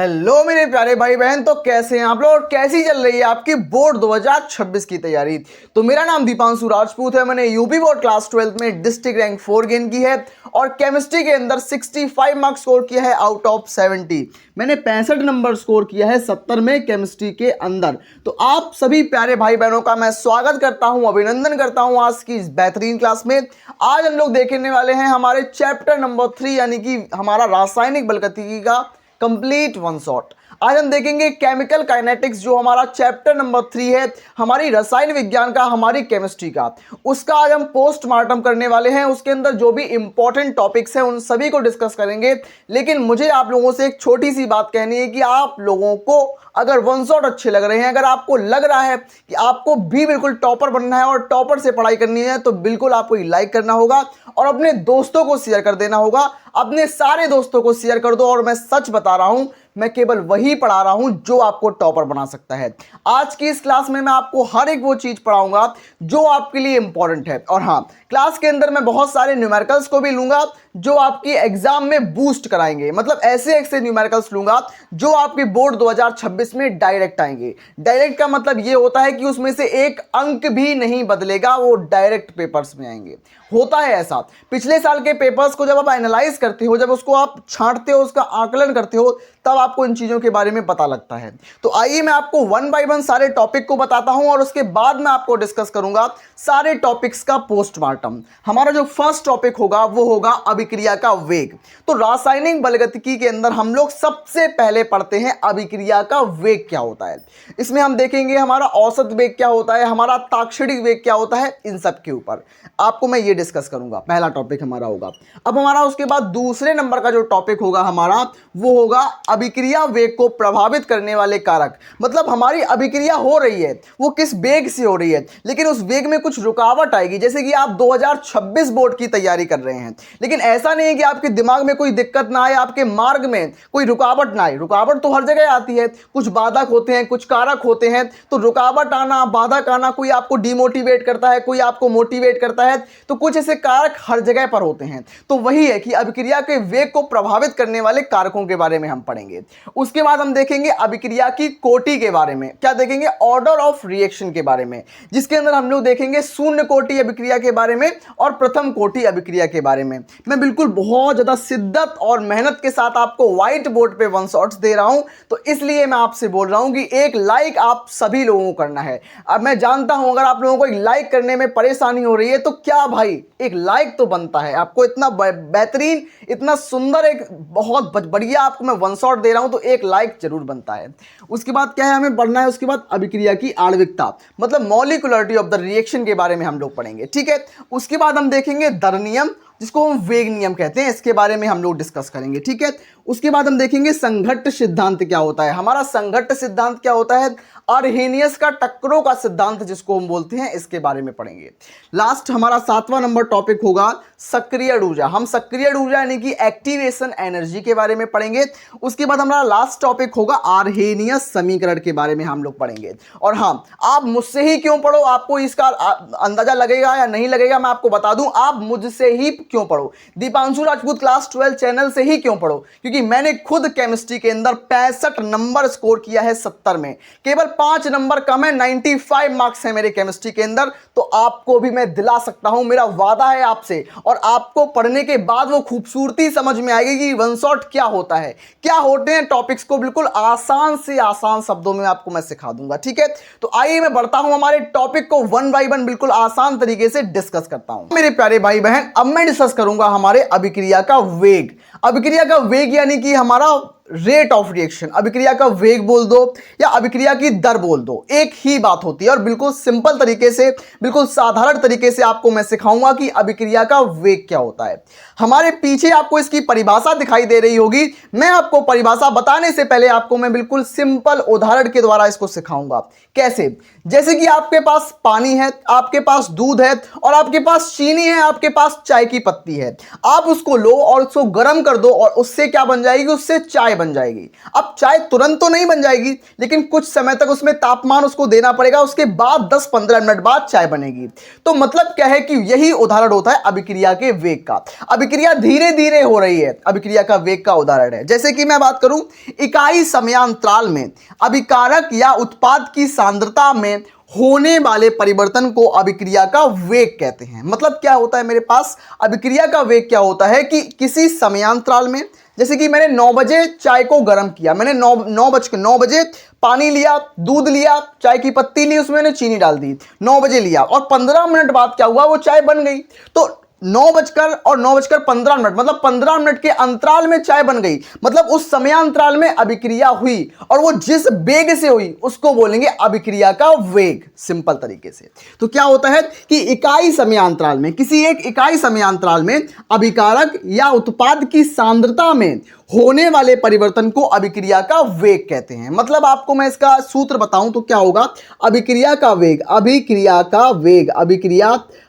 Hello मेरे प्यारे भाई बहन, तो कैसे हैं आप लोग और कैसी चल रही है आपकी बोर्ड 2026 की तैयारी। तो मेरा नाम दीपांशु राजपूत है। मैंने यूपी बोर्ड क्लास 12 में डिस्ट्रिक्ट रैंक 4 गेन की है और केमिस्ट्री के अंदर 65 मार्क्स स्कोर किया है आउट ऑफ 70। मैंने 65 नंबर स्कोर किया है 70 में केमिस्ट्री के अंदर। तो आप सभी प्यारे भाई बहनों का मैं स्वागत करता हूं, अभिनंदन करता हूं आज की इस बेहतरीन क्लास में। आज हम लोग देखने वाले हैं हमारे चैप्टर नंबर 3 यानी कि हमारा रासायनिक बलगतिकी का कंप्लीट वन शॉट। आज हम देखेंगे केमिकल काइनेटिक्स, जो हमारा चैप्टर नंबर 3 है, हमारी रसायन विज्ञान का, हमारी केमिस्ट्री का, उसका आज हम पोस्टमार्टम करने वाले हैं। उसके अंदर जो भी इंपॉर्टेंट टॉपिक्स हैं उन सभी को डिस्कस करेंगे। लेकिन मुझे आप लोगों से एक छोटी सी बात कहनी है कि आप लोगों को अगर वन शॉट अच्छे लग रहे हैं, अगर आपको लग रहा है कि आपको भी बिल्कुल टॉपर बनना है और टॉपर से पढ़ाई करनी है, तो बिल्कुल आपको लाइक करना होगा और अपने दोस्तों को शेयर कर देना होगा। अपने सारे दोस्तों को शेयर कर दो। और मैं सच बता रहा हूं, मैं केवल वही पढ़ा रहा हूं जो आपको टॉपर बना सकता है। आज की इस क्लास में मैं आपको हर एक वो चीज पढ़ाऊंगा जो आपके लिए इंपॉर्टेंट है। और हाँ, क्लास के अंदर मैं बहुत सारे न्यूमेरिकल्स को भी लूंगा जो आपकी एग्जाम में बूस्ट कराएंगे। मतलब ऐसे ऐसे न्यूमेरिकल्स लूंगा जो आपके बोर्ड 2026 में डायरेक्ट आएंगे। डायरेक्ट का मतलब ये होता है कि उसमें से एक अंक भी नहीं बदलेगा, वो डायरेक्ट पेपर्स में आएंगे। होता है ऐसा, पिछले साल के पेपर्स को जब आप एनालाइज करते हो, जब उसको आप छांटते हो, उसका आकलन करते हो, तब आपको इन चीजों के बारे में पता लगता है। तो आइए मैं आपको वन बाय वन सारे टॉपिक को बताता हूं और उसके बाद मैं आपको डिस्कस करूंगा सारे टॉपिक्स का पोस्टमार्टम। हमारा जो फर्स्ट टॉपिक होगा वो होगा अभिक्रिया का वेग। तो रासायनिक बलगतिकी के अंदर हम लोग सबसे पहले पढ़ते हैं अभिक्रिया का वेग क्या होता है। इसमें हम देखेंगे हमारा औसत वेग क्या होता है, हमारा ताक्षणिक वेग क्या होता है, इन सब के ऊपर आपको मैं ये डिस्कस करूंगा। पहला टॉपिक हमारा होगा। अब हमारा उसके बाद दूसरे नंबर का जो टॉपिक होगा हमारा, वो होगा अभिक्रिया वेग को प्रभावित करने वाले कारक। मतलब हमारी अभिक्रिया हो रही है, वो किस वेग से हो रही है, लेकिन उस वेग में कुछ रुकावट आएगी। जैसे कि आप 2026 बोर्ड की तैयारी कर रहे हैं, लेकिन ऐसा नहीं है कि आपके दिमाग में कोई दिक्कत ना आए, आपके मार्ग में कोई रुकावट ना आए। रुकावट तो हर जगह आती है, कुछ बाधक होते हैं, कुछ कारक होते हैं। तो रुकावट आना, बाधक आना, कोई आपको डिमोटिवेट करता है, कोई आपको मोटिवेट करता है, तो कुछ ऐसे कारक हर जगह पर होते हैं। तो वही है कि अभिक्रिया के वेग को प्रभावित करने वाले कारकों के बारे में हम पढ़ेंगे। उसके बाद हम देखेंगे अभिक्रिया की कोटि के बारे में। क्या देखेंगे? ऑर्डर ऑफ रिएक्शन के बारे में, जिसके अंदर हम लोग देखेंगे शून्य कोटि अभिक्रिया के बारे में और प्रथम कोटि अभिक्रिया के बारे में। मैं बिल्कुल बहुत ज्यादा शिद्दत और मेहनत के साथ आपको व्हाइट बोर्ड पे वन शॉट्स दे रहा हूं, तो इसलिए मैं आपसे बोल रहा हूं कि एक लाइक आप सभी लोगों को करना है। अब मैं जानता हूं अगर आप लोगों को एक लाइक करने में परेशानी हो रही है, तो क्या भाई, एक लाइक तो बनता है। आपको इतना बेहतरीन, इतना सुंदर, एक बहुत बढ़िया आपको मैं वन शॉट दे रहा हूं, तो एक लाइक जरूर बनता है। उसके बाद क्या है हमें पढ़ना है? उसके बाद अभिक्रिया की आणविकता, मतलब मॉलिक्यूलरिटी ऑफ द रिएक्शन के बारे में हम लोग पढ़ेंगे। ठीक है। उसके बाद हम देखेंगे दर नियम, जिसको हम वेग नियम कहते हैं, इसके बारे में हम लोग डिस्कस करेंगे। ठीक है। उसके बाद हम देखेंगे संघट्ट सिद्धांत क्या होता है। हमारा संघट्ट सिद्धांत क्या होता है? अर्हेनियस का टक्करों का सिद्धांत जिसको हम बोलते हैं, इसके बारे में पढ़ेंगे। लास्ट हमारा 7वां नंबर टॉपिक होगा सक्रिय ऊर्जा। हम सक्रिय ऊर्जा यानी कि एक्टिवेशन एनर्जी के बारे में पढ़ेंगे। उसके बाद हमारा लास्ट टॉपिक होगा अर्हेनियस समीकरण के बारे में हम लोग पढ़ेंगे। और हाँ, आप मुझसे ही क्यों पढ़ो, आपको इसका अंदाजा लगेगा या नहीं लगेगा, मैं आपको बता दूं, आप मुझसे ही क्यों पढ़ो, दीपांशु राजपूत क्लास 12 चैनल से ही क्यों पढ़ो, क्योंकि मैंने खुद केमिस्ट्री के अंदर 65 नंबर स्कोर किया है 70 में। केवल 5 नंबर कम है, 95 मार्क्स है मेरे केमिस्ट्री के अंदर। तो आपको भी मैं दिला सकता हूं, मेरा वादा है आपसे। और आपको पढ़ने के बाद वो खूबसूरती समझ में आएगी कि वन शॉट क्या होता है, क्या होते हैं टॉपिक्स को बिल्कुल आसान से आसान शब्दों में आपको मैं सिखा दूंगा। ठीक है। तो आइए मैं बढ़ता हूं, हमारे टॉपिक को वन बाय वन बिल्कुल आसान तरीके से डिस्कस करता हूं। मेरे प्यारे भाई बहन, अब मैं डिस्कस करूंगा हमारे अभिक्रिया का वेग। अभिक्रिया का वेग यानी कि हमारा रेट ऑफ रिएक्शन। अभिक्रिया का वेग बोल दो या अभिक्रिया की दर बोल दो, एक ही बात होती है। और बिल्कुल सिंपल तरीके से, बिल्कुल साधारण तरीके से आपको मैं सिखाऊंगा कि अभिक्रिया का वेग क्या होता है। हमारे पीछे आपको इसकी परिभाषा दिखाई दे रही होगी। मैं आपको परिभाषा बताने से पहले आपको मैं बिल्कुल सिंपल उदाहरण के द्वारा इसको सिखाऊंगा। कैसे? जैसे कि आपके पास पानी है, आपके पास दूध है और आपके पास चीनी है, आपके पास चाय की पत्ती है। आप उसको लो और उसको गर्म कर दो और उससे क्या बन जाएगी? उससे चाय बन जाएगी। अब चाय तुरंत तो नहीं बन जाएगी, लेकिन कुछ समय तक उसमें तापमान उसको देना पड़ेगा, उसके बाद 10-15 मिनट बाद चाय बनेगी। तो मतलब क्या है कि यही उदाहरण होता है अभिक्रिया के वेग का। अभिक्रिया धीरे धीरे हो रही है, अभिक्रिया का वेग का उदाहरण है। जैसे कि मैं बात करूं, इकाई समयांतराल में अभिकारक या उत्पाद की सांद्रता में होने वाले परिवर्तन को अभिक्रिया का वेग कहते हैं। मतलब क्या होता है, मेरे पास अभिक्रिया का वेग क्या होता है कि किसी समयांतराल में, जैसे कि मैंने 9 बजे चाय को गर्म किया, मैंने 9 बजे पानी लिया, दूध लिया, चाय की पत्ती ली, उसमें मैंने चीनी डाल दी, 9 बजे लिया, और 15 मिनट बाद क्या हुआ, वो चाय बन गई। तो 9 बजकर 15 मिनट, मतलब 15 मिनट के अंतराल में चाय बन गई, मतलब उस समयांतराल में अभिक्रिया हुई, और वो जिस वेग से हुई उसको बोलेंगे अभिक्रिया का वेग, सिंपल तरीके से। तो क्या होता है कि इकाई समयांतराल में, किसी एक इकाई समयांतराल में अभिकारक या उत्पाद की सांद्रता में होने वाले परिवर्तन को अभिक्रिया का वेग कहते हैं। मतलब आपको मैं इसका सूत्र बताऊं तो क्या होगा, अभिक्रिया का वेग, अभिक्रिया का वेग,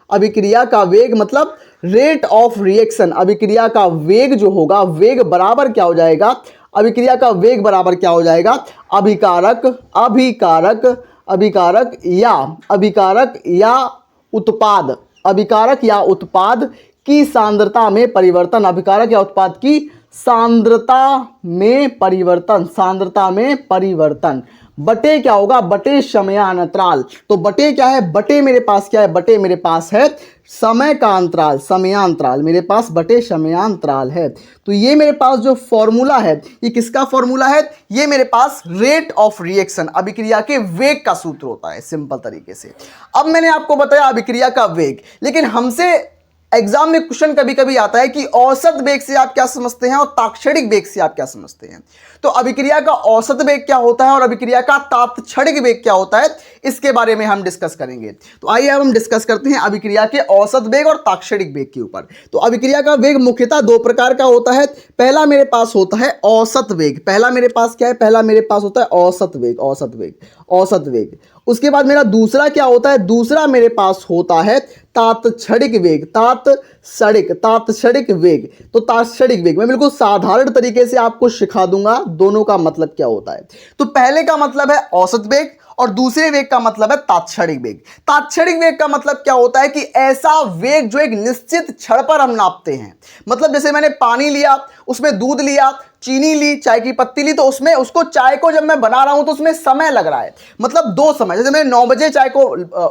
अभिक्रिया का वेग मतलब रेट ऑफ रिएक्शन। अभिक्रिया का वेग जो होगा, वेग बराबर क्या हो जाएगा, अभिक्रिया का वेग बराबर क्या हो जाएगा, अभिकारक या उत्पाद की सांद्रता में परिवर्तन, अभिकारक या उत्पाद की सांद्रता में परिवर्तन बटे क्या होगा, बटे समयांतराल। तो बटे क्या है, बटे मेरे पास क्या है, बटे मेरे पास है समय का अंतराल, समयांतराल, मेरे पास बटे समयांतराल है। तो ये मेरे पास जो फॉर्मूला है, ये किसका फॉर्मूला है, ये मेरे पास रेट ऑफ रिएक्शन, अभिक्रिया के वेग का सूत्र होता है, सिंपल तरीके से। अब मैंने आपको बताया अभिक्रिया का वेग, लेकिन हमसे एग्जाम में क्वेश्चन कभी कभी आता है कि औसत वेग से आप क्या समझते हैं और तात्क्षणिक वेग से आप क्या समझते हैं। तो अभिक्रिया का औसत वेग क्या होता है और अभिक्रिया का तात्क्षणिक वेग क्या होता है, इसके बारे में हम डिस्कस करेंगे। तो आइए अब हम डिस्कस करते हैं अभिक्रिया के औसत वेग और तात्क्षणिक वेग के ऊपर। तो अभिक्रिया का वेग मुख्यतः 2 प्रकार का होता है। पहला मेरे पास होता है औसत वेग, पहला मेरे पास क्या है, पहला मेरे पास होता है औसत वेग। उसके बाद मेरा दूसरा क्या होता है, दूसरा मेरे पास होता है तात्क्षणिक वेग, तात्क्षणिक वेग। तो तात्क्षणिक वेग मैं बिल्कुल साधारण तरीके से आपको सिखा दूंगा दोनों का मतलब क्या होता है। तो पहले का मतलब है औसत वेग और दूसरे वेग का मतलब है तात्क्षणिक वेग। तात्क्षणिक वेग का मतलब क्या होता है कि ऐसा वेग जो एक निश्चित क्षण पर हम नापते हैं। मतलब जैसे मैंने पानी लिया, उसमें दूध लिया, चीनी ली, चाय की पत्ती ली, तो उसमें उसको चाय को जब मैं बना रहा हूं तो उसमें समय लग रहा है, मतलब 2 समय। जैसे मैंने 9 बजे चाय को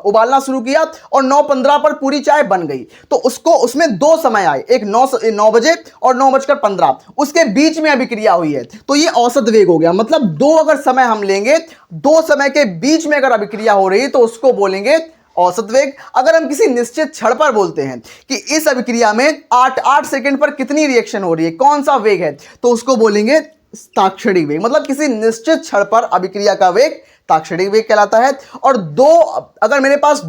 उबालना शुरू किया और 9:15 पर पूरी चाय बन गई, तो उसको उसमें 2 समय आए, एक 9 बजे और 9:15, उसके बीच में अभिक्रिया हुई है, तो ये औसत वेग हो गया। मतलब 2 अगर समय हम लेंगे, 2 समय के बीच में अगर अभिक्रिया हो रही है तो उसको बोलेंगे औसत वेग। अगर हम किसी निश्चित क्षण पर बोलते हैं कि इस अभिक्रिया में 8 सेकंड पर कितनी रिएक्शन हो रही है, कौन सा वेग है, तो उसको बोलेंगे तात्क्षणिक वेग। मतलब किसी निश्चित क्षण पर अभिक्रिया का वेग तात्क्षणिक वेग कहलाता है। और अगर मेरे पास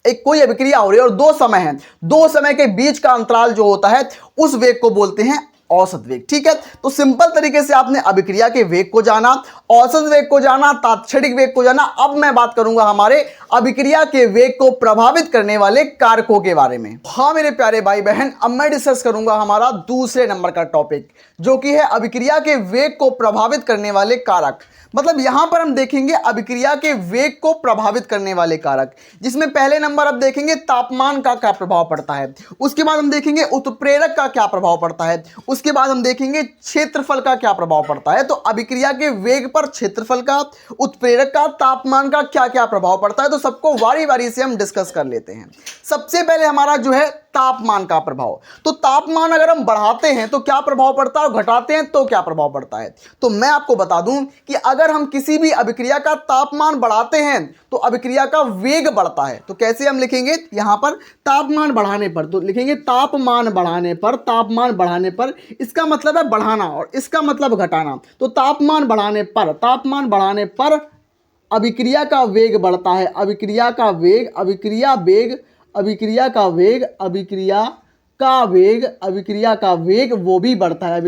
एक कोई अभिक्रिया हो रही है और 2 समय है, 2 समय के बीच का अंतराल जो होता है उस वेग को बोलते हैं औसत वेग। ठीक है, तो सिंपल तरीके से आपने अभिक्रिया के वेग को जाना, औसत वेग को जाना, तात्क्षणिक वेग को जाना। अब मैं बात करूंगा हमारे अभिक्रिया के वेग को प्रभावित करने वाले कारकों के बारे में। हाँ मेरे प्यारे भाई बहन, अब मैं डिस्कस करूंगा हमारा दूसरे नंबर का टॉपिक, जो कि है अभिक्रिया के वेग को प्रभावित करने वाले कारक। मतलब यहां पर हम देखेंगे अभिक्रिया के वेग को प्रभावित करने वाले कारक, जिसमें पहले नंबर अब देखेंगे तापमान का क्या प्रभाव पड़ता है, उसके बाद हम देखेंगे उत्प्रेरक का क्या प्रभाव पड़ता है, उसके बाद हम देखेंगे क्षेत्रफल का क्या प्रभाव पड़ता है। तो अभिक्रिया के वेग पर क्षेत्रफल का, उत्प्रेरक का, तापमान का क्या क्या प्रभाव पड़ता है, तो सबको वारी वारी से हम डिस्कस कर लेते हैं। सबसे पहले हमारा जो है तापमान का प्रभाव। तो तापमान अगर हम बढ़ाते हैं तो क्या प्रभाव पड़ता है और घटाते हैं तो क्या प्रभाव पड़ता है। तो मैं आपको बता दूं कि अगर हम किसी भी अभिक्रिया का तापमान बढ़ाते हैं तो अभिक्रिया का वेग बढ़ता है। तो कैसे हम लिखेंगे, यहां पर तापमान बढ़ाने पर, तो लिखेंगे तापमान बढ़ाने पर, इसका मतलब है बढ़ाना और इसका मतलब घटाना। तो तापमान बढ़ाने पर अभिक्रिया का वेग बढ़ता है, अभिक्रिया का वेग वो भी बढ़ता है,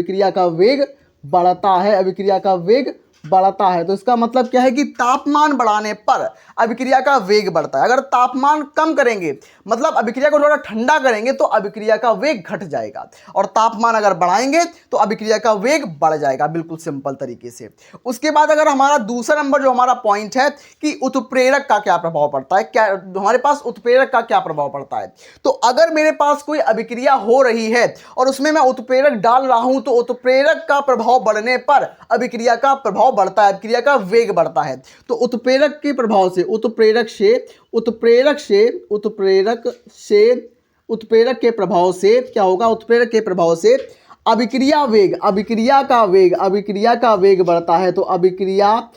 अभिक्रिया का वेग बढ़ता है। तो इसका मतलब क्या है कि तापमान बढ़ाने पर अभिक्रिया का वेग बढ़ता है। अगर तापमान कम करेंगे मतलब अभिक्रिया को थोड़ा ठंडा करेंगे तो अभिक्रिया का वेग घट जाएगा, और तापमान अगर बढ़ाएंगे तो अभिक्रिया का वेग बढ़ जाएगा, बिल्कुल सिंपल तरीके से। उसके बाद अगर हमारा दूसरा नंबर जो हमारा पॉइंट है कि उत्प्रेरक का क्या प्रभाव पड़ता है, क्या हमारे पास उत्प्रेरक का क्या प्रभाव पड़ता है। तो अगर मेरे पास कोई अभिक्रिया हो रही है और उसमें मैं उत्प्रेरक डाल रहा हूं तो उत्प्रेरक का प्रभाव बढ़ने पर अभिक्रिया का प्रभाव बढ़ता है, अभिक्रिया का वेग बढ़ता है। तो उत्प्रेरक के प्रभाव से उत्प्रेरक के प्रभाव से क्या होगा, उत्प्रेरक के प्रभाव से अभिक्रिया का वेग बढ़ता है। तो अभिक्रिया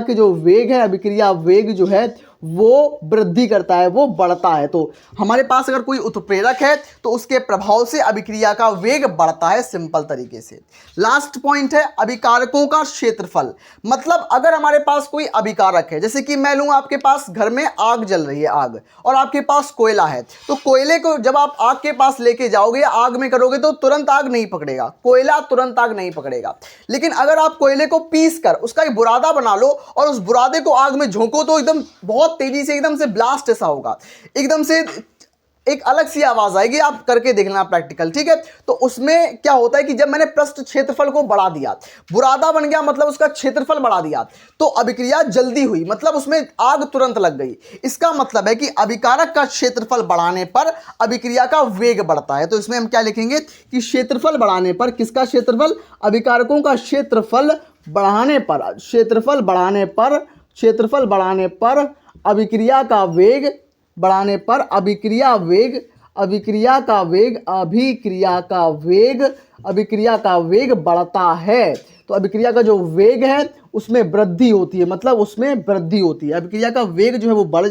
के जो वेग है, अभिक्रिया वेग जो है वो वृद्धि करता है, वो बढ़ता है। तो हमारे पास अगर कोई उत्प्रेरक है तो उसके प्रभाव से अभिक्रिया का वेग बढ़ता है, सिंपल तरीके से। लास्ट पॉइंट है अभिकारकों का क्षेत्रफल। मतलब अगर हमारे पास कोई अभिकारक है, जैसे कि मैं लूँ आपके पास घर में आग जल रही है, आग, और आपके पास कोयला है, तो कोयले को जब आप आग के पास लेके जाओगे, आग में करोगे तो तुरंत आग नहीं पकड़ेगा, कोयला तुरंत आग नहीं पकड़ेगा। लेकिन अगर आप कोयले को पीस कर उसका एक बुरादा बना लो और उस बुरादे को आग में झोंको तो एकदम बहुत तेजी से एकदम से ब्लास्ट ऐसा होगा, एकदम से एक अलग सी आवाज आएगी। आप करके देखना प्रैक्टिकल, ठीक है। तो उसमें क्या होता है कि जब मैंने पृष्ठ क्षेत्रफल को बढ़ा दिया, बुरादा बन गया मतलब उसका क्षेत्रफल बढ़ा दिया, तो अभिक्रिया जल्दी हुई, मतलब उसमें आग तुरंत लग गई। इसका मतलब है कि अभिकारक का क्षेत्रफल बढ़ाने पर अभिक्रिया का वेग बढ़ता है। तो इसमें हम क्या लिखेंगे कि क्षेत्रफल बढ़ाने पर, किसका क्षेत्रफल, अभिकारकों का क्षेत्रफल बढ़ाने पर अभिक्रिया का वेग बढ़ाने पर अभिक्रिया का वेग बढ़ता है। तो अभिक्रिया का जो वेग है उसमें वृद्धि होती है, मतलब उसमें वृद्धि होती है, अभिक्रिया का वेग जो है वो बढ़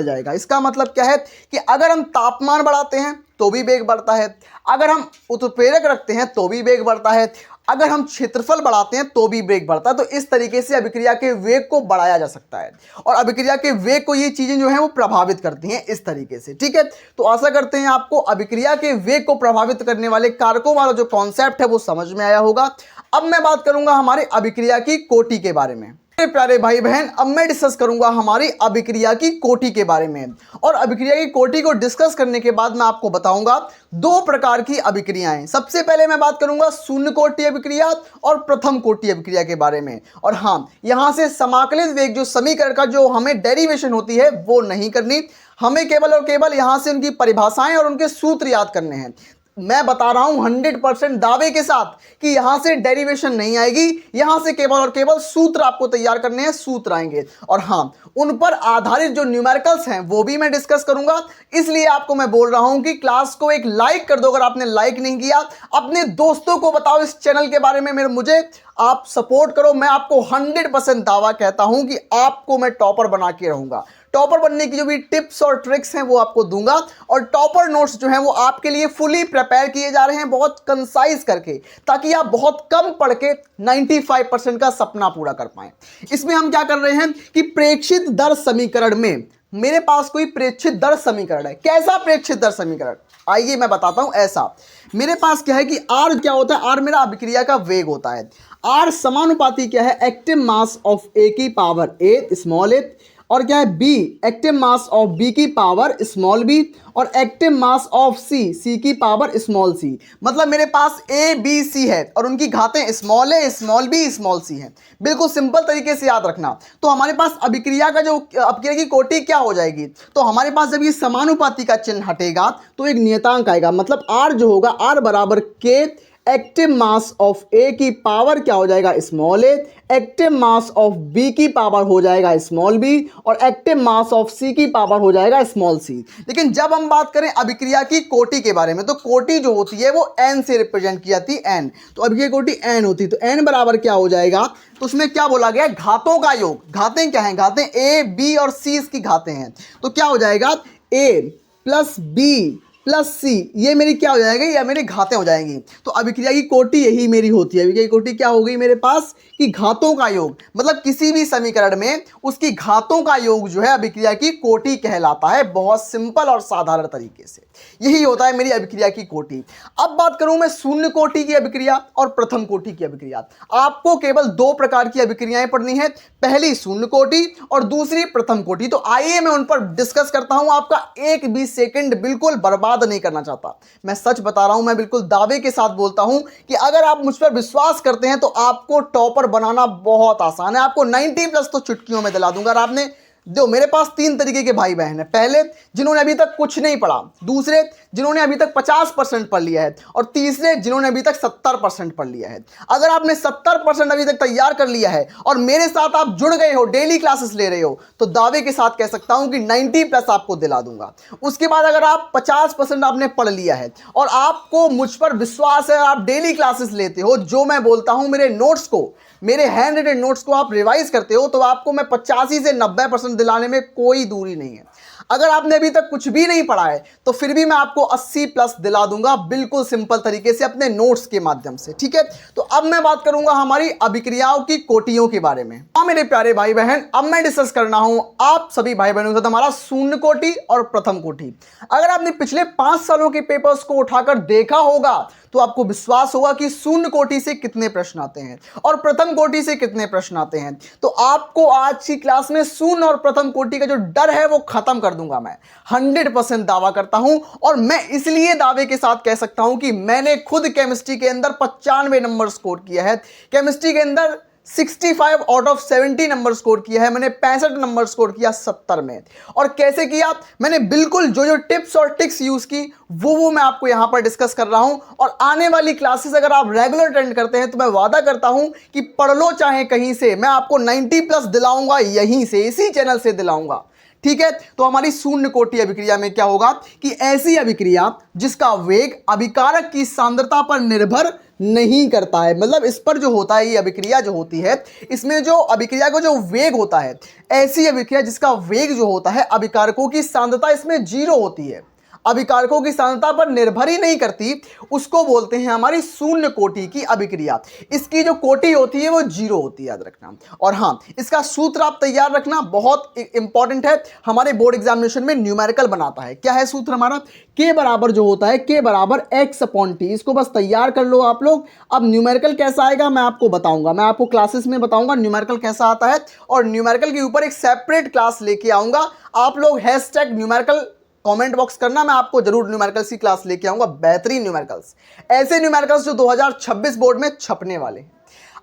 जाएगा, इसका मतलब क्या है कि अगर हम तापमान बढ़ाते हैं तो भी वेग बढ़ता है, अगर हम उत्प्रेरक रखते हैं तो भी वेग बढ़ता है, अगर हम क्षेत्रफल बढ़ाते हैं तो भी वेग बढ़ता है। तो इस तरीके से अभिक्रिया के वेग को बढ़ाया जा सकता है, और अभिक्रिया के वेग को ये चीजें जो है वो प्रभावित करती हैं इस तरीके से, ठीक है। तो आशा करते हैं आपको अभिक्रिया के वेग को प्रभावित करने वाले कारकों वाला जो कॉन्सेप्ट है वो समझ में आया होगा। अब मैं बात करूंगा हमारे अभिक्रिया की कोटि के बारे में। मेरे प्यारे भाई बहन, अब मैं डिस्कस करूंगा हमारी अभिक्रिया की कोटि के बारे में, और अभिक्रिया की कोटि को डिस्कस करने के बाद मैं आपको बताऊंगा दो प्रकार की अभिक्रियाएं। सबसे पहले मैं बात करूंगा शून्य कोटि अभिक्रिया और प्रथम कोटि अभिक्रिया के बारे में। और हाँ, यहां से समाकलित वेग जो समीकरण का जो हमें डेरिवेशन होती है वो नहीं करनी, हमें केवल और केवल यहां से उनकी परिभाषाएं और उनके सूत्र याद करने हैं। मैं बता रहा हूं 100% दावे के साथ कि यहां से डेरिवेशन नहीं आएगी, यहां से केवल और केवल सूत्र आपको तैयार करने हैं, सूत्र आएंगे। और हां, उन पर आधारित जो न्यूमेरिकल्स हैं वो भी मैं डिस्कस करूंगा। इसलिए आपको मैं बोल रहा हूं कि क्लास को एक लाइक कर दो, अगर आपने लाइक नहीं किया। अपने दोस्तों को बताओ इस चैनल के बारे में, मुझे आप सपोर्ट करो। मैं आपको 100% दावा कहता हूं कि आपको मैं टॉपर बना के रहूंगा। टॉपर बनने की जो भी टिप्स और ट्रिक्स हैं वो आपको दूंगा, और टॉपर नोट्स जो हैं वो आपके लिए फुली प्रिपेयर किए जा रहे हैं, बहुत कंसाइज करके, ताकि आप बहुत कम पढ़ के 95% का सपना पूरा कर पाएं। इसमें हम क्या कर रहे हैं कि प्रेक्षित दर समीकरण में मेरे पास कोई प्रेक्षित दर समीकरण है। कैसा प्रेक्षित दर समीकरण, आइए मैं बताता हूं। ऐसा मेरे पास क्या है कि आर क्या होता है, आर मेरा अभिक्रिया का वेग होता है। आर समानुपाती क्या है, एक्टिव मास ऑफ ए की पावर ए स्मॉल ए, और क्या है B active mass of B की पावर स्मॉल बी, और active mass of C C की पावर स्मॉल सी। मतलब मेरे पास ए बी सी है और उनकी घातें स्मॉल ए स्मॉल बी स्मॉल सी हैं। बिल्कुल सिंपल तरीके से याद रखना। तो हमारे पास अभिक्रिया का जो अभिक्रिया की कोटि क्या हो जाएगी, तो हमारे पास जब ये समानुपाती का चिन्ह हटेगा तो एक नियतांक आएगा, मतलब आर जो होगा, आर बराबर के एक्टिव मास ऑफ ए की पावर क्या हो जाएगा, small A, active mass of B की पावर हो जाएगा स्मॉल बी, और एक्टिव मास ऑफ सी की पावर हो जाएगा स्मॉल सी। लेकिन जब हम बात करें अभिक्रिया की कोटि के बारे में, तो कोटि जो होती है वो एन से रिप्रेजेंट की जाती है, एन। तो अभिक्रिया कोटि एन होती है, तो एन बराबर क्या हो जाएगा, तो उसमें क्या बोला गया, घातों का योग। घातें क्या हैं, घातें ए बी और सी इसकी घातें हैं। तो क्या हो जाएगा, ए प्लस बी प्लस सी, ये मेरी क्या हो जाएगी, या मेरी घातें हो जाएंगी। तो अभिक्रिया की कोटि यही मेरी होती है। अभिक्रिया की कोटि क्या हो गई मेरे पास कि घातों का योग, मतलब किसी भी समीकरण में उसकी घातों का योग जो है अभिक्रिया की कोटि कहलाता है। बहुत सिंपल और साधारण तरीके से। यही होता है मेरी अभिक्रिया की कोटि। अब बात करूं मैं शून्य कोटि की अभिक्रिया और प्रथम कोटि की अभिक्रिया। आपको केवल दो प्रकार की अभिक्रियाएं पढ़नी है, पहली शून्य कोटि और दूसरी प्रथम कोटि। तो आइए मैं उन पर डिस्कस करता हूं, आपका एक भी सेकंड बिल्कुल बर्बाद नहीं करना चाहता। मैं सच बता रहा हूं, मैं बिल्कुल दावे के साथ बोलता हूं कि अगर आप मुझ पर विश्वास करते हैं तो आपको टॉपर बनाना बहुत आसान है। आपको 90+ तो चुटकियों में दिला दूंगा। और आपने जो मेरे पास तीन तरीके के भाई बहन हैं, पहले जिन्होंने अभी तक कुछ नहीं पढ़ा, दूसरे जिन्होंने अभी तक 50% पढ़ लिया है और तीसरे जिन्होंने अभी तक 70% पढ़ लिया है। अगर आपने 70% अभी तक तैयार कर लिया है और मेरे साथ आप जुड़ गए हो, डेली क्लासेस ले रहे हो, तो दावे के साथ कह सकता हूं कि 90+ आपको दिला दूंगा। उसके बाद अगर आप 50% आपने पढ़ लिया है और आपको मुझ पर विश्वास है, आप डेली क्लासेस लेते हो, जो मैं बोलता हूं मेरे नोट्स को, मेरे हैंड रिटन नोट्स को आप रिवाइज करते हो, तो आपको मैं 85 से 90% दिलाने में कोई दूरी नहीं है। अगर आपने अभी तक कुछ भी नहीं पढ़ा है तो फिर भी मैं आपको 80+ दिला दूंगा, बिल्कुल सिंपल तरीके से अपने नोट्स के माध्यम से। ठीक है, तो अब मैं बात करूंगा हमारी अभिक्रियाओं की कोटियों के बारे में। हाँ मेरे प्यारे भाई बहन, अब मैं डिस्कस करना हूं आप सभी भाई बहनों के साथ हमारा शून्य कोटि और प्रथम कोटि। अगर आपने पिछले 5 सालों के पेपर्स को उठाकर देखा होगा तो आपको विश्वास होगा कि शून्य कोटि से कितने प्रश्न आते हैं और प्रथम कोटि से कितने प्रश्न आते हैं। तो आपको आज की क्लास में शून्य और प्रथम कोटि का जो डर है वो खत्म कर दूंगा। मैं 100% दावा करता हूं और मैं इसलिए दावे के साथ कह सकता हूं कि मैंने खुद केमिस्ट्री के अंदर 95 नंबर स्कोर किया है, केमिस्ट्री के अंदर 65 आउट ऑफ 70 नंबर स्कोर किया है, मैंने 65 नंबर स्कोर किया 70 में। और कैसे किया, मैंने बिल्कुल जो जो टिप्स और ट्रिक्स यूज की वो मैं आपको यहां पर डिस्कस कर रहा हूं। और आने वाली क्लासेस अगर आप रेगुलर अटेंड करते हैं तो मैं वादा करता हूं कि पढ़ लो चाहे कहीं से, मैं आपको 90+ दिलाऊंगा, यहीं से, इसी चैनल से दिलाऊंगा। ठीक है, तो हमारी शून्य कोटि अभिक्रिया में क्या होगा कि ऐसी अभिक्रिया जिसका वेग अभिकारक की सांद्रता पर निर्भर नहीं करता है। मतलब इस पर जो होता है, ये अभिक्रिया जो होती है, इसमें जो अभिक्रिया का जो वेग होता है, ऐसी अभिक्रिया जिसका वेग जो होता है अभिकारकों की सांद्रता इसमें 0 होती है, अभिकारकों की सांद्रता पर निर्भर ही नहीं करती, उसको बोलते हैं हमारी शून्य कोटि की अभिक्रिया। इसकी जो कोटि होती है वो 0 होती है, याद रखना। और हाँ, इसका सूत्र आप तैयार रखना, बहुत इंपॉर्टेंट है, हमारे बोर्ड एग्जामिनेशन में न्यूमेरिकल बनाता है। क्या है सूत्र हमारा, के बराबर जो होता है के बराबर x/t। इसको बस तैयार कर लो आप लोग। अब न्यूमेरिकल कैसा आएगा मैं आपको बताऊंगा, मैं आपको क्लासेस में बताऊंगा न्यूमेरिकल कैसा आता है, और न्यूमेरिकल के ऊपर एक सेपरेट क्लास लेके आऊंगा। आप लोग #न्यूमेरिकल कमेंट बॉक्स करना, मैं आपको जरूर न्यूमेरिकल्स की क्लास लेके आऊंगा, बेहतरीन न्यूमेरिकल्स, ऐसे न्यूमेरिकल्स जो 2026 बोर्ड में छपने वाले हैं।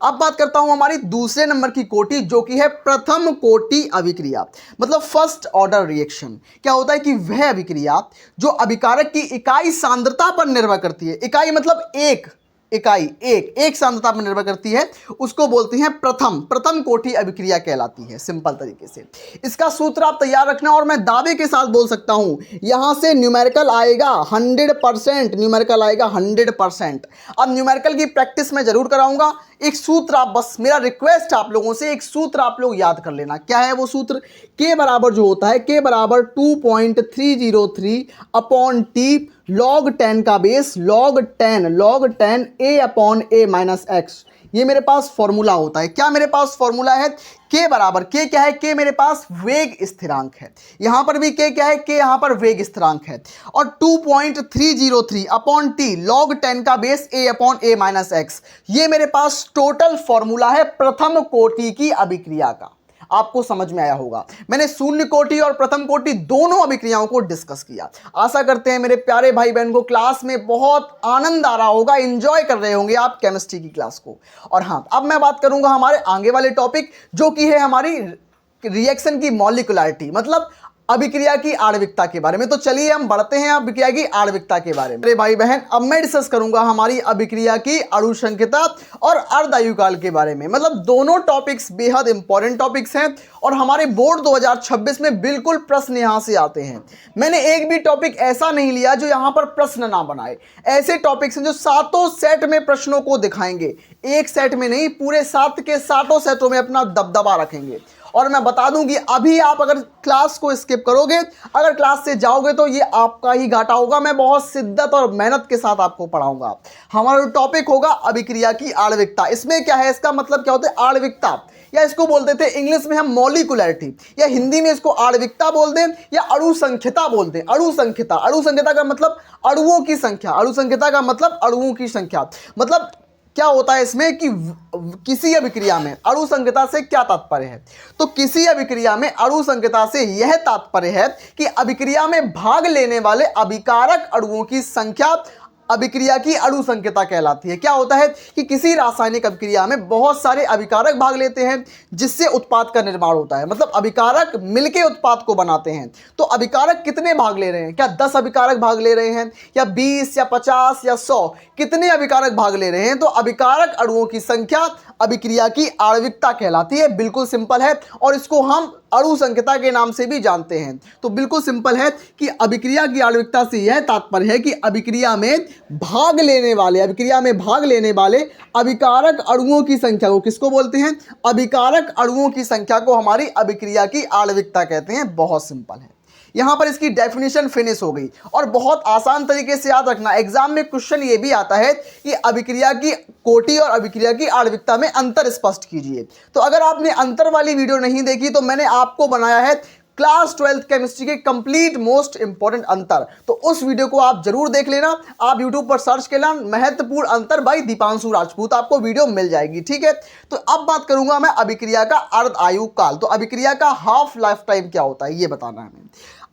अब बात करता हूं हमारी दूसरे नंबर की कोटि, जो कि है प्रथम कोटि अभिक्रिया, मतलब फर्स्ट ऑर्डर रिएक्शन। क्या होता है कि वह अभिक्रिया जो अभिकारक की इकाई सांद्रता पर निर्भर करती है, इकाई मतलब एक सांद्रता पर निर्भर करती है, उसको बोलते हैं प्रथम कोटि अभिक्रिया कहलाती है, सिंपल तरीके से। इसका सूत्र आप तैयार रखना, और मैं दावे के साथ बोल सकता हूं यहां से न्यूमेरिकल आएगा 100%, न्यूमेरिकल आएगा 100%। अब न्यूमेरिकल की प्रैक्टिस मैं जरूर कराऊंगा। एक सूत्र आप, बस मेरा रिक्वेस्ट आप लोगों से, एक सूत्र आप लोग याद कर लेना। क्या है वो सूत्र, के बराबर जो होता है के बराबर 2.303/t log 10 का बेस log 10 a/a-x। ये मेरे पास फॉर्मूला होता है। क्या मेरे पास फॉर्मूला है, के बराबर, के क्या है, के मेरे पास वेग स्थिरांक है, यहां पर भी के क्या है, के यहां पर वेग स्थिरांक है, और 2.303/t log 10 का बेस a/a-x, ये मेरे पास टोटल फॉर्मूला है प्रथम कोटि की अभिक्रिया का। आपको समझ में आया होगा, मैंने शून्य कोटि और प्रथम कोटि दोनों अभिक्रियाओं को डिस्कस किया। आशा करते हैं मेरे प्यारे भाई बहन को क्लास में बहुत आनंद आ रहा होगा, एंजॉय कर रहे होंगे आप केमिस्ट्री की क्लास को। और हाँ, अब मैं बात करूंगा हमारे आगे वाले टॉपिक, जो कि है हमारी रिएक्शन की मॉलिक्युलरिटी, मतलब अभिक्रिया की आणविकता के बारे में। तो चलिए हम बढ़ते हैं अभिक्रिया की आणविकता के बारे में। अरे भाई बहन, अब मैं डिस्कस करूंगा हमारी अभिक्रिया की अणुसंख्यता और अर्धआयुकाल के बारे में। मतलब दोनों टॉपिक्स बेहद इंपॉर्टेंट टॉपिक्स हैं और हमारे बोर्ड 2026 में बिल्कुल प्रश्न यहां से आते हैं। मैंने एक भी टॉपिक ऐसा नहीं लिया जो यहां पर प्रश्न ना बनाए। ऐसे टॉपिक्स हैं जो 7 सेट में प्रश्नों को दिखाएंगे, एक सेट में नहीं, पूरे 7 के 7 सेटों में अपना दबदबा रखेंगे। और मैं बता दूं कि अभी आप अगर क्लास को स्किप करोगे, अगर क्लास से जाओगे तो ये आपका ही घाटा होगा। मैं बहुत शिद्दत और मेहनत के साथ आपको पढ़ाऊंगा। हमारा टॉपिक होगा अभिक्रिया की आणविकता। इसमें क्या है, इसका मतलब क्या होता है आणविकता, या इसको बोलते थे इंग्लिश में हम मॉलिक्यूलरिटी, या हिंदी में इसको आणविकता बोल दें या अणु संख्यता बोल दें। अणु संख्यता, अणु संख्यता का मतलब अणुओं की संख्या, अणु संख्यता का मतलब अणुओं की संख्या। मतलब क्या होता है इसमें कि किसी अभिक्रिया में अणु संख्यता से क्या तात्पर्य है, तो किसी अभिक्रिया में अणु संख्यता से यह तात्पर्य है कि अभिक्रिया में भाग लेने वाले अभिकारक अणुओं की संख्या अभिक्रिया की अणु संख्यता कहलाती है। क्या होता है कि किसी रासायनिक अभिक्रिया में बहुत सारे अभिकारक भाग लेते हैं जिससे उत्पाद का निर्माण होता है, मतलब अभिकारक मिलके उत्पाद को बनाते हैं। तो अभिकारक कितने भाग ले रहे हैं, क्या 10 अभिकारक भाग ले रहे हैं या 20 या 50 या 100, कितने अभिकारक भाग ले रहे हैं, तो अभिकारक अणुओं की संख्या अभिक्रिया की आणविकता कहलाती है। बिल्कुल सिंपल है, और इसको हम अणु संख्यता के नाम से भी जानते हैं। तो बिल्कुल सिंपल है कि अभिक्रिया की आणविकता से यह तात्पर्य है कि अभिक्रिया में भाग लेने वाले, अभिक्रिया में भाग लेने वाले अभिकारक अणुओं की संख्या को किसको बोलते हैं, अभिकारक अणुओं की संख्या को हमारी अभिक्रिया की आणविकता कहते हैं। बहुत सिंपल है। यहां पर इसकी डेफिनेशन फिनिश हो गई, और बहुत आसान तरीके से याद रखना, एग्जाम में क्वेश्चन ये भी आता है कि अभिक्रिया की कोटि और अभिक्रिया की आणविकता में अंतर स्पष्ट कीजिए। तो अगर आपने अंतर वाली वीडियो नहीं देखी तो मैंने आपको बनाया है क्लास 12th केमिस्ट्री के कंप्लीट मोस्ट इंपॉर्टेंट अंतर, तो उस वीडियो को आप जरूर देख लेना। आप यूट्यूब पर सर्च कर लेना महत्वपूर्ण अंतर बाय दीपांशु राजपूत, आपको वीडियो मिल जाएगी। ठीक है, तो अब बात करूंगा मैं अभिक्रिया का अर्ध आयु काल। तो अभिक्रिया का हाफ लाइफ टाइम क्या होता है ये बताना है हमें।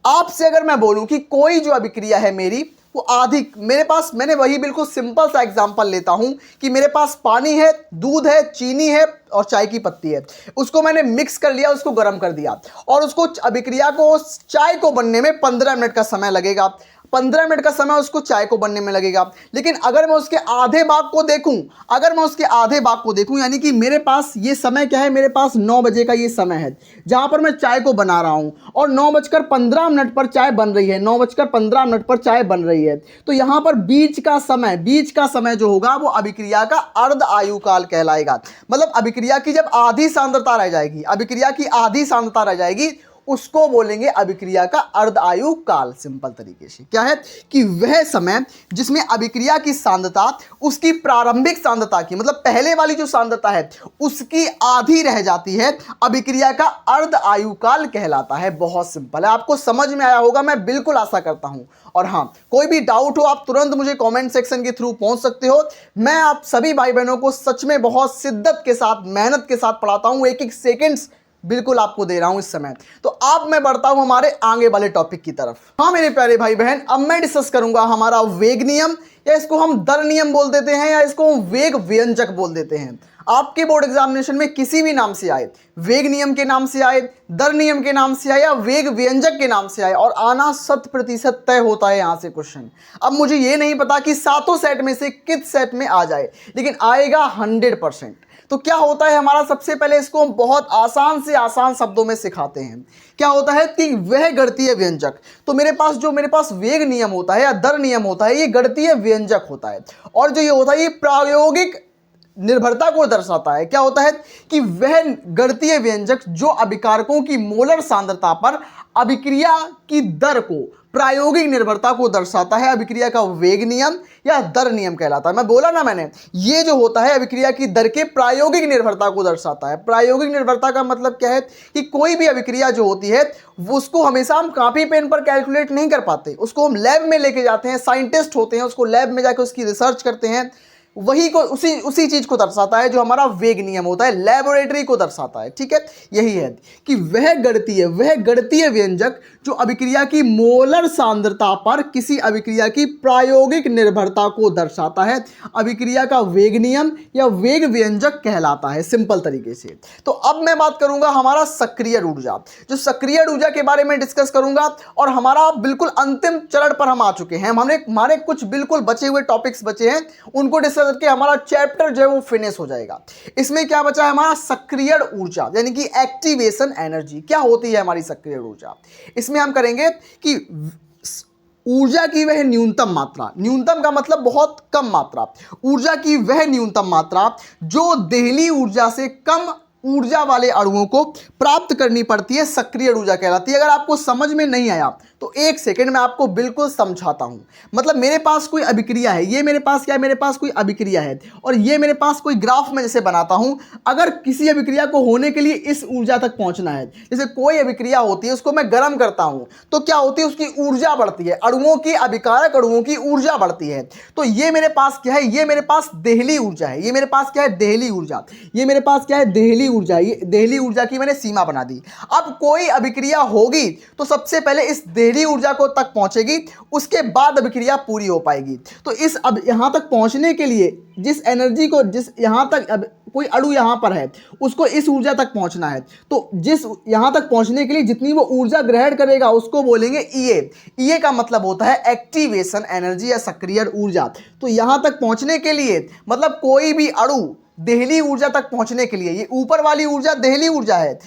आपसे अगर मैं बोलूं कि कोई जो अभिक्रिया है मेरी वो आधी, मेरे पास, मैंने वही बिल्कुल सिंपल सा एग्जांपल लेता हूं कि मेरे पास पानी है, दूध है, चीनी है और चाय की पत्ती है, उसको मैंने मिक्स कर लिया, उसको गर्म कर दिया, और उसको अभिक्रिया को, चाय को बनने में 15 मिनट का समय लगेगा। 15 मिनट का समय उसको चाय को बनने में लगेगा। लेकिन अगर मैं उसके आधे भाग को देखूं, अगर मैं उसके आधे भाग को देखूं, यानी कि मेरे पास ये समय क्या है, मेरे पास 9 बजे का ये समय है जहां पर मैं चाय को बना रहा हूं, और 9:15 पर चाय बन रही है, 9:15 पर चाय बन रही है। तो यहां पर बीच का समय जो होगा वो अभिक्रिया का अर्ध आयु काल कहलाएगा। मतलब अभिक्रिया की जब आधी सांद्रता रह जाएगी, अभिक्रिया की आधी सांद्रता रह जाएगी, उसको बोलेंगे अभिक्रिया का अर्ध आयु काल। सिंपल तरीके से क्या है कि वह समय जिसमें अभिक्रिया की सांद्रता उसकी प्रारंभिक सांद्रता की, मतलब पहले वाली जो सांद्रता है उसकी आधी रह जाती है, अभिक्रिया का अर्ध आयु काल कहलाता है। बहुत सिंपल है, आपको समझ में आया होगा, मैं बिल्कुल आशा करता हूं। और हाँ, कोई भी डाउट हो आप तुरंत मुझे कमेंट सेक्शन के थ्रू पहुंच सकते हो। मैं आप सभी भाई बहनों को सच में बहुत शिद्दत के साथ, मेहनत के साथ पढ़ाता हूं, एक एक सेकेंड्स बिल्कुल आपको दे रहा हूं इस समय। तो अब मैं बढ़ता हूं हमारे आगे वाले टॉपिक की तरफ। हाँ मेरे प्यारे भाई बहन, अब मैं डिस्कस करूंगा हमारा वेग नियम, या इसको हम दर नियम बोल देते हैं, या इसको हम वेग व्यंजक बोल देते हैं। आपके बोर्ड एग्जामिनेशन में किसी भी नाम से आए, वेग नियम के नाम से आए, दर नियम के नाम से आए, या वेग व्यंजक के नाम से आए, और आना 100% तय होता है यहां से क्वेश्चन। अब मुझे ये नहीं पता कि सातों सेट में से किस सेट में आ जाए, लेकिन आएगा 100%। तो क्या होता है हमारा, सबसे पहले इसको हम बहुत आसान से आसान शब्दों में सिखाते हैं। क्या होता है कि वह गणितीय व्यंजक, तो मेरे पास वेग नियम होता है या दर नियम होता है, ये गणितीय व्यंजक होता है, और जो ये होता है ये प्रायोगिक निर्भरता को दर्शाता है। क्या होता है कि वह गणितीय व्यंजक जो अभिकारकों की मोलर सांद्रता पर अभिक्रिया की दर को, प्रायोगिक निर्भरता को दर्शाता है, अभिक्रिया का वेग नियम या दर नियम कहलाता है। मैं बोला ना मैंने, ये जो होता है अभिक्रिया की दर के प्रायोगिक निर्भरता को दर्शाता है। प्रायोगिक निर्भरता का मतलब क्या है कि कोई भी अभिक्रिया जो होती है उसको हमेशा हम कॉपी पेन पर कैलकुलेट नहीं कर पाते, उसको हम लैब में लेके जाते हैं, साइंटिस्ट होते हैं, उसको लैब में जाकर उसकी रिसर्च करते हैं, वही को उसी चीज को दर्शाता है जो हमारा वेग नियम होता है, लेबोरेटरी को दर्शाता है। ठीक है, यही है कि वह गणितीय व्यंजक जो अभिक्रिया की मोलर सांद्रता पर किसी अभिक्रिया की प्रायोगिक निर्भरता को दर्शाता है, अभिक्रिया का वेग नियम या वेग व्यंजक कहलाता है, सिंपल तरीके से। तो अब मैं बात करूंगा हमारा सक्रिय ऊर्जा, जो सक्रिय ऊर्जा के बारे में डिस्कस करूंगा, और हमारा बिल्कुल अंतिम चरण पर हम आ चुके हैं। हमारे कुछ बिल्कुल बचे हुए टॉपिक्स बचे हैं, उनको डिस्कस करके हमारा चैप्टर जो है वो फिनिश हो जाएगा। इसमें क्या बचा है हमारा सक्रिय ऊर्जा, यानी कि एक्टिवेशन एनर्जी। क्या होती है हमारी सक्रिय ऊर्जा, इसमें हम करेंगे कि ऊर्जा की वह न्यूनतम मात्रा, न्यूनतम का मतलब बहुत कम मात्रा, ऊर्जा की वह न्यूनतम मात्रा जो देहली ऊर्जा से कम ऊर्जा वाले अणुओं को प्राप्त करनी पड़ती है, सक्रिय ऊर्जा कहलाती है। अगर आपको समझ में नहीं आया तो एक सेकंड में आपको बिल्कुल समझाता हूं। मतलब मेरे पास कोई अभिक्रिया है, ये मेरे पास क्या है, मेरे पास कोई अभिक्रिया है और ये मेरे पास कोई ग्राफ में जैसे बनाता हूं। अगर किसी अभिक्रिया को होने के लिए इस ऊर्जा तक पहुंचना है, जैसे कोई अभिक्रिया होती है उसको मैं गर्म करता हूं तो क्या होती है, उसकी ऊर्जा बढ़ती है, अणुओं की, अभिकारक अणुओं की ऊर्जा बढ़ती है। तो ये मेरे पास क्या है, ये मेरे पास देहली ऊर्जा है। ये मेरे पास क्या है, देहली ऊर्जा। ये मेरे पास क्या है, देहली ऊर्जा। ये देहली ऊर्जा की मैंने सीमा बना दी। अब कोई अभिक्रिया होगी तो सबसे पहले इस देहली ऊर्जा को तक पहुंचेगी, उसके बाद अभिक्रिया पूरी हो पाएगी। तो इस अब यहां तक पहुंचने के लिए जिस एनर्जी को, जिस यहां तक अब कोई अणु यहां पर है उसको इस ऊर्जा तक पहुंचना है, तो जिस यहां तक पहुंचने के लिए जितनी वो ऊर्जा ग्रहण करेगा उसको बोलेंगे ईए। ईए का मतलब होता है एक्टिवेशन एनर्जी या सक्रिय ऊर्जा। तो यहां तक पहुंचने के लिए मतलब कोई भी अणु देहली ऊर्जा तक पहुंचने के लिए, ये ऊपर वाली ऊर्जा देहली ऊर्जा है,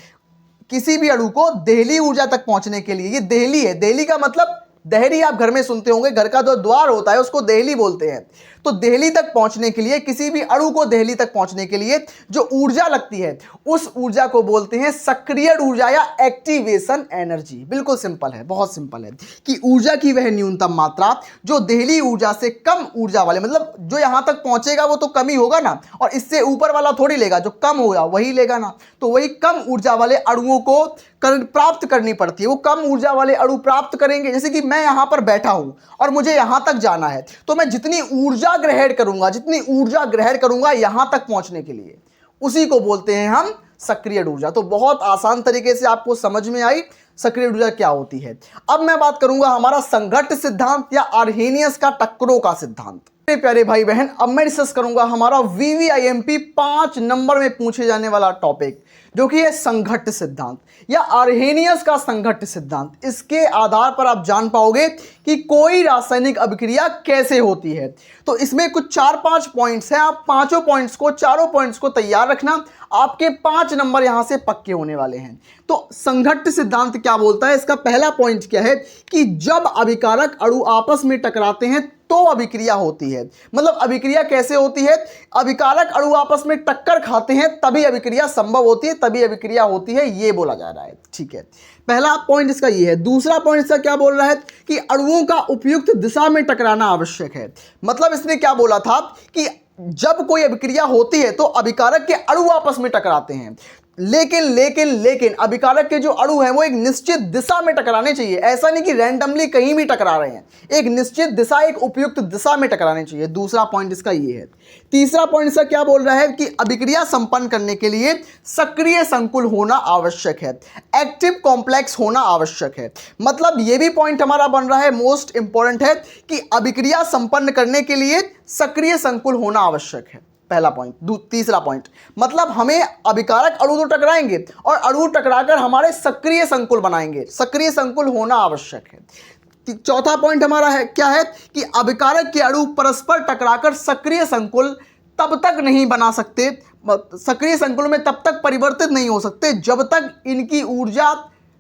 किसी भी अणु को देहली ऊर्जा तक पहुंचने के लिए, ये देहली है। देहली का मतलब देहरी आप घर में सुनते होंगे, घर का जो द्वार होता है उसको देहली बोलते हैं। तो देहली तक पहुंचने के लिए, किसी भी अणु को देहली तक पहुंचने के लिए जो ऊर्जा लगती है उस ऊर्जा को बोलते हैं सक्रिय ऊर्जा या एक्टिवेशन एनर्जी। बिल्कुल सिंपल है, बहुत सिंपल है कि ऊर्जा की वह न्यूनतम मात्रा जो देहली ऊर्जा से कम ऊर्जा वाले, मतलब जो यहां तक पहुंचेगा वो तो कम ही होगा ना, और इससे ऊपर वाला थोड़ी लेगा, जो कम होगा वही लेगा ना। तो वही कम ऊर्जा वाले अणुओं को प्राप्त करनी पड़ती है। वो कम ऊर्जा वाले अणु प्राप्त करेंगे। जैसे कि मैं यहां पर बैठा हूं और मुझे यहां तक जाना है, तो मैं जितनी ऊर्जा ग्रहण करूंगा, जितनी ऊर्जा ग्रहण करूंगा यहां तक पहुंचने के लिए, उसी को बोलते हैं हम सक्रिय ऊर्जा। तो बहुत आसान तरीके से आपको समझ में आई सक्रिय ऊर्जा क्या होती है। अब मैं बात करूंगा हमारा संघट्ट सिद्धांत या आर्हेनियस का टक्करों का सिद्धांत। मेरे प्यारे भाई बहन, अब मैं डिस्कस करूंगा हमारा VVIMP 5 नंबर में पूछे जाने वाला टॉपिक, जो कि है संघट्ट सिद्धांत या आर्हेनियस का संघट्ट सिद्धांत। इसके आधार पर आप जान पाओगे कि कोई रासायनिक अभिक्रिया कैसे होती है। तो इसमें कुछ 4-5 पॉइंट्स हैं, आप पांचों पॉइंट्स को, चारों पॉइंट्स को तैयार रखना, आपके 5 नंबर यहां से पक्के होने वाले हैं। तो संघट्ट सिद्धांत क्या बोलता है, इसका पहला पॉइंट क्या है कि जब अभिकारक अणु आपस में टकराते हैं तो अभिक्रिया होती है। मतलब अभिक्रिया कैसे होती है, अभिकारक अणु आपस में टक्कर खाते हैं तभी अभिक्रिया संभव होती है, तभी अभिक्रिया होती है, ये बोला जा रहा है। ठीक है, पहला पॉइंट इसका ये है। दूसरा पॉइंट इसका क्या बोल रहा है कि अणुओं का उपयुक्त दिशा में टकराना आवश्यक है। मतलब इसने क्या बोला था कि जब कोई अभिक्रिया होती है तो अभिकारक के अणु आपस में टकराते हैं, लेकिन अभिकारक के जो अणु हैं वो एक निश्चित दिशा में टकराने चाहिए। ऐसा नहीं कि रैंडमली कहीं भी टकरा रहे हैं, एक निश्चित दिशा, एक उपयुक्त दिशा में टकराने चाहिए। दूसरा पॉइंट इसका ये है। तीसरा पॉइंट इसका क्या बोल रहा है कि अभिक्रिया संपन्न करने के लिए सक्रिय संकुल होना आवश्यक है, एक्टिव कॉम्प्लेक्स होना आवश्यक है। मतलब ये भी पॉइंट हमारा बन रहा है, मोस्ट इंपॉर्टेंट है कि अभिक्रिया संपन्न करने के लिए सक्रिय संकुल होना आवश्यक है, पहला पॉइंट। तीसरा पॉइंट मतलब हमें अभिकारक अणु तो टकराएंगे और अणु टकराकर हमारे सक्रिय संकुल बनाएंगे, सक्रिय संकुल होना आवश्यक है। चौथा पॉइंट हमारा है क्या है कि अभिकारक के अणु परस्पर टकराकर सक्रिय संकुल तब तक नहीं बना सकते, सक्रिय संकुल में तब तक परिवर्तित नहीं हो सकते जब तक इनकी ऊर्जा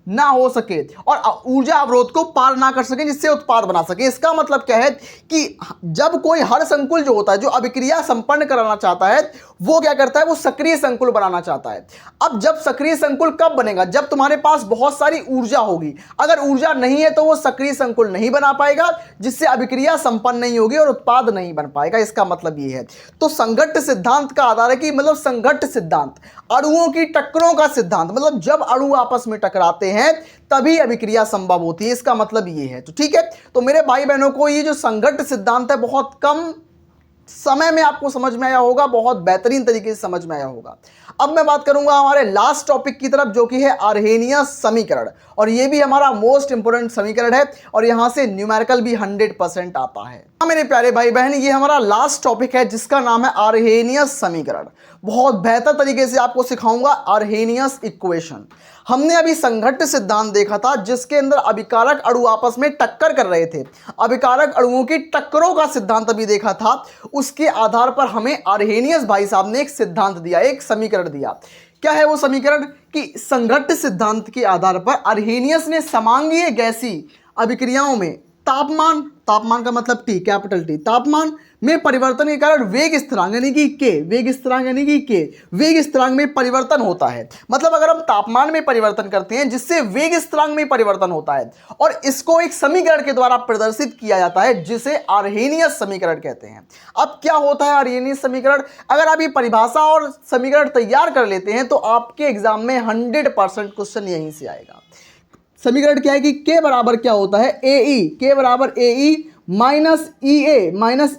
ना हो सके और ऊर्जा अवरोध को पार ना कर सके, जिससे उत्पाद बना सके। इसका मतलब क्या है कि जब कोई हर संकुल जो होता है, जो अभिक्रिया संपन्न कराना चाहता है, वो क्या करता है, वो सक्रिय संकुल बनाना चाहता है। अब जब सक्रिय संकुल कब बनेगा, जब तुम्हारे पास बहुत सारी ऊर्जा होगी। अगर ऊर्जा नहीं है तो वो सक्रिय संकुल नहीं बना पाएगा, जिससे अभिक्रिया संपन्न नहीं होगी और उत्पाद नहीं बन पाएगा। इसका मतलब ये है। तो संघट्ट सिद्धांत का आधार है कि मतलब संघट्ट सिद्धांत अणुओं की टक्करों का सिद्धांत, मतलब जब अणु आपस में टकराते हैं तभी अभिक्रिया संभव होती है। इसका मतलब ये है। तो ठीक है, तो मेरे भाई बहनों को ये जो संघट्ट सिद्धांत है बहुत कम समय में आपको समझ में आया होगा, बहुत बेहतरीन तरीके से समझ में आया होगा। अब मैं बात करूंगा हमारे लास्ट टॉपिक की तरफ, जो कि है आर्हेनियस समीकरण, और ये भी हमारा मोस्ट इंपोर्टेंट समीकरण है और यहां से न्यूमेरिकल भी 100% आता है। मेरे प्यारे भाई बहन, ये हमारा लास्ट टॉपिक है जिसका नाम है आर्हेनियस समीकरण। बहुत बेहतर तरीके से आपको सिखाऊंगा आर्हेनियस इक्वेशन। हमने अभी संघट्ट सिद्धांत देखा था जिसके अंदर अभिकारक अणु आपस में टक्कर कर रहे थे, अभिकारक अणुओं की टक्करों का सिद्धांत अभी देखा था। उसके आधार पर हमें आर्हेनियस भाई साहब ने एक सिद्धांत दिया, एक समीकरण दिया। क्या है वो समीकरण कि संघट्ट सिद्धांत के आधार पर आर्हेनियस ने समांगीय गैसीय अभिक्रियाओं में तापमान, तापमान का मतलब T, कैपिटल T, तापमान में परिवर्तन के कारण वेग स्थिरांक यानी कि K, वेग स्थिरांक यानी कि K, वेग स्थिरांक में परिवर्तन होता है। मतलब अगर हम तापमान में परिवर्तन करते हैं जिससे वेग स्थिरांक में परिवर्तन होता है और इसको एक समीकरण के द्वारा प्रदर्शित किया जाता है जिसे आर्हेनियस समीकरण कहते हैं। अब क्या होता है आर्हेनियस समीकरण? अगर आप ये परिभाषा और समीकरण तैयार कर लेते हैं तो आपके एग्जाम में 100% क्वेश्चन यहीं से आएगा। समीकरण क्या है कि K बराबर क्या होता है, AE, K बराबर AE minus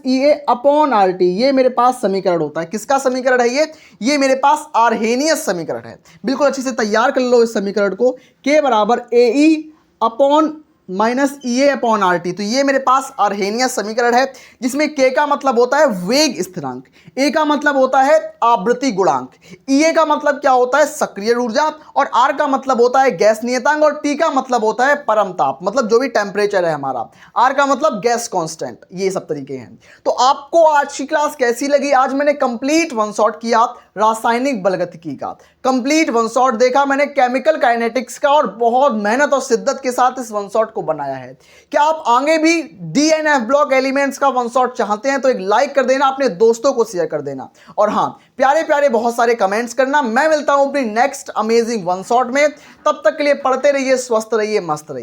EA upon RT। ये मेरे पास समीकरण होता है। किसका समीकरण है ये मेरे पास आर्हेनियस समीकरण है। बिल्कुल अच्छे से तैयार कर लो इस समीकरण को। K बराबर AE upon minus EA upon RT। तो ये मेरे पास आर्हेनियस समीकरण है जिसमें K का मतलब होता है वेग स्थिरांक, A का मतलब होता है आवृत्ति गुणांक, EA का मतलब क्या होता है सक्रिय ऊर्जा, और R का मतलब होता है गैस नियतांक, और T का मतलब होता है परम ताप, मतलब जो भी टेम्परेचर है हमारा। R का मतलब गैस कांस्टेंट। ये सब तरीके हैं। तो आपको आज की क्लास कैसी लगी? आज मैंने कंप्लीट वन शॉट किया रासायनिक बलगतिकी का, कंप्लीट वन शॉट देखा मैंने केमिकल काइनेटिक्स का, और बहुत मेहनत और शिद्दत के साथ इस वन शॉट को बनाया है। क्या आप आगे भी DNF ब्लॉक एलिमेंट्स का वन शॉट चाहते हैं तो एक लाइक कर देना, अपने दोस्तों को शेयर कर देना, और हाँ प्यारे प्यारे बहुत सारे कमेंट्स करना। मैं मिलता हूं अपनी नेक्स्ट अमेजिंग वन शॉट में। तब तक के लिए पढ़ते रहिए, स्वस्थ रहिए, मस्त रहिए।